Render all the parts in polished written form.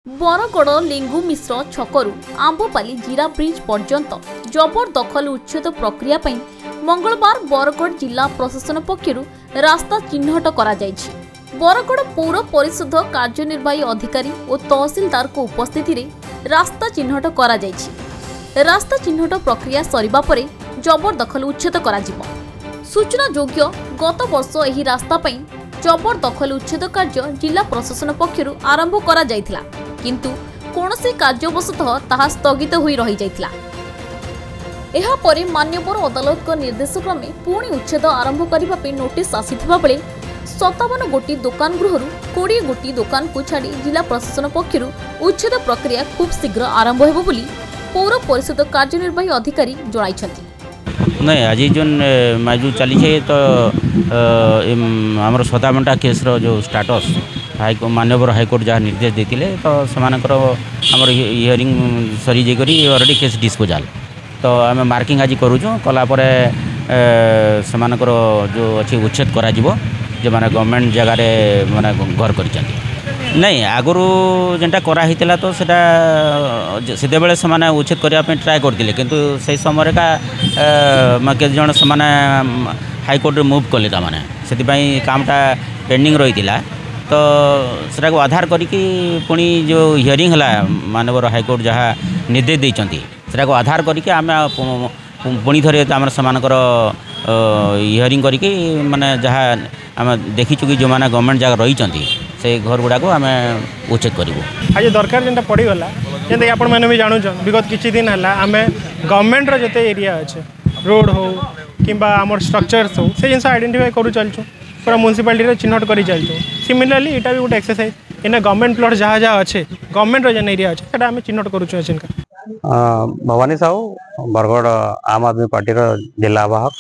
बरगड़ लिंगु मिश्र छकरू आंबपाली जीरा ब्रिज पर्यंत जबरदखल उच्छेद प्रक्रिया पई मंगलवार बरगड़ जिला प्रशासन पक्षरु रास्ता चिन्हट करा जायछि। बरगड़ पौर परिषद कार्यनिर्वाही अधिकारी और तहसीलदार को उपस्थिति रे रास्ता चिन्हट करा जायछि। रास्ता चिन्हट प्रक्रिया सरिबा परे जबरदखल उच्छेद करा जिवो। सूचना योग्य गत वर्ष एही रास्ता पई जबरदखल उच्छेद कार्य जिला प्रशासन पक्षरु आरंभ करा जायथिला, किंतु कोनोसी कार्यवशतः ताहा स्थगित होई रही जायथिला। एहा परे मान्यवर अदालत को निर्देश क्रमे पुणी उच्छेद आरंभ करिबा पे नोटिस आसीथिबा बेले 57 गोटी दुकान गृहरु 20 गोटी दुकान को छाड़ी जिला प्रशासन पक्षरु उच्छेद प्रक्रिया खूब शीघ्र आरंभ हेबो बोली पौर परिषद कार्यनिर्वाही अधिकारी जणाइछथि। नहीं आज जो माजू चली है तो आमर सदामंटा केस जो स्टाटस माननीय हाईकोर्ट जहाँ निर्देश देते तो सेमानकर आमर हियरिंग सरी जाकर ऑलरेडी केस डिस्पोजाल तो आम मार्किंग आज करूँ कलापर सेमानकर जो अच्छी उच्छेद करा जो माने गवर्नमेंट जगार माने घर कर नहीं आगु जेनटा कराही तो से बेले से उच्छेद करने ट्राए करते किंतु से समय का के जन से हाईकोर्ट मुव कले से कामटा पेंडिंग रही तो सेटा को आधार करिकी पुणी जो हियरिंग है माननीय हाईकोर्ट जहाँ निर्देश देते सेटा को आधार करिकी आम पुणी थे आम से हियरिंग करिकी माने जहाँ आम देखीचु कि जो मैंने गवर्नमेंट जगह रही से घर गुड़ाक आम उच्छेद करूँ। आज दरकार जेनटा पड़गला जैसे आपण मैंने भी जानून विगत किसी दिन है आम गवर्नमेंट जो एरिया अच्छे रोड हो कि स्ट्रक्चर्स हो से जिन आइडेंटिफाई करूँ चलचु पूरा म्यूनिसिपालिटी चिन्हट कर चलचु। सिमिलरली यहाँ भी गोटे एक्सरसाइज इन गवर्नमेंट प्लॉट जहाँ जहाँ अच्छे गवर्नमेंट जेन एरिया अच्छे से आम चिन्हट करूँ। भवानी साहू बरगड़ आम आदमी पार्टी जिला आवाहक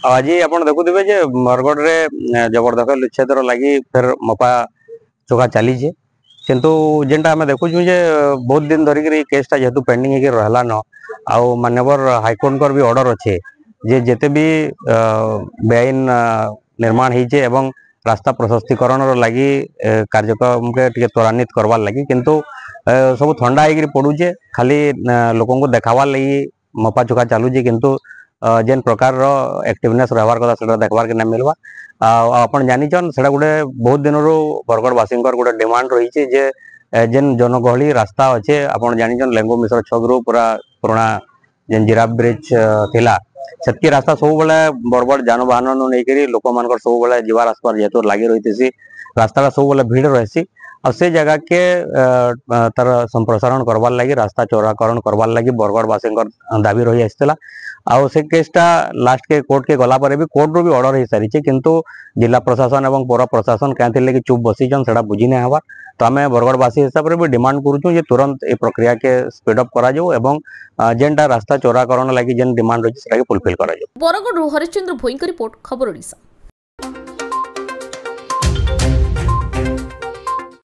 आज आप देखुवे बरगढ़ में जबरदखल उच्छेद लगी फिर मपा चोखा चली किंतु जेनटा आम देखुँ बहुत दिन धरिक केसटा जेहेतु पेंडिंग हो रहा न आउ माननीय हाईकोर्ट भी ऑर्डर अच्छे जे जेते भी बेआईन निर्माण होइछे एवं रास्ता प्रशस्तीकरण लगी कार्यक्रम के त्वरान्वित करवार लगी किंतु सब ठंडा होकर पड़ूचे खाली लोक को देखावार लगी मपा चोखा चलुचे किंतु जेन प्रकार एक्टिवनेस रहबार कथा से देखबार के ना मिलवा। आपन जानिछन सेटा गोटे बहुत दिन बरगड़वासी गोटे डिमांड रही जे जेन जनगहली रास्ता अच्छे आपन जानिछन लिंगु मिश्र छकरू पूरा पुराना जेन जीरा ब्रिज थिला सेतकी रास्ता सब बेले बड़ बड़ जानवाहन नहीं लोक मान सब बेले जीवार आसपार जेहेतु लगी रही रास्ता सब बेले भीड़ रही और से जगह के तार संप्रसारण करवार लगी रास्ता चौड़ाकरण करवार लगी बरगड़वासी दाबी रही आसला आउ से केसटा लास्ट के कोर्ट के गला पर भी कोर्ट रू भी ऑर्डर हो सारी किंतु जिला प्रशासन और पौर प्रशासन क्या चुप बसीचन से बुझी नहीं हबार तो आम बरगड़वासी हिसाब से भी डिमांड करूँ जे तुरंत ए प्रक्रिया के स्पीडअप करा एवं जेनटा रास्ता चौड़ाकरण लगी जेन डिमांड रही फुलफिल करा। बरगड़ हरिश्चंद्र भोई रिपोर्ट खबर ओडिशा।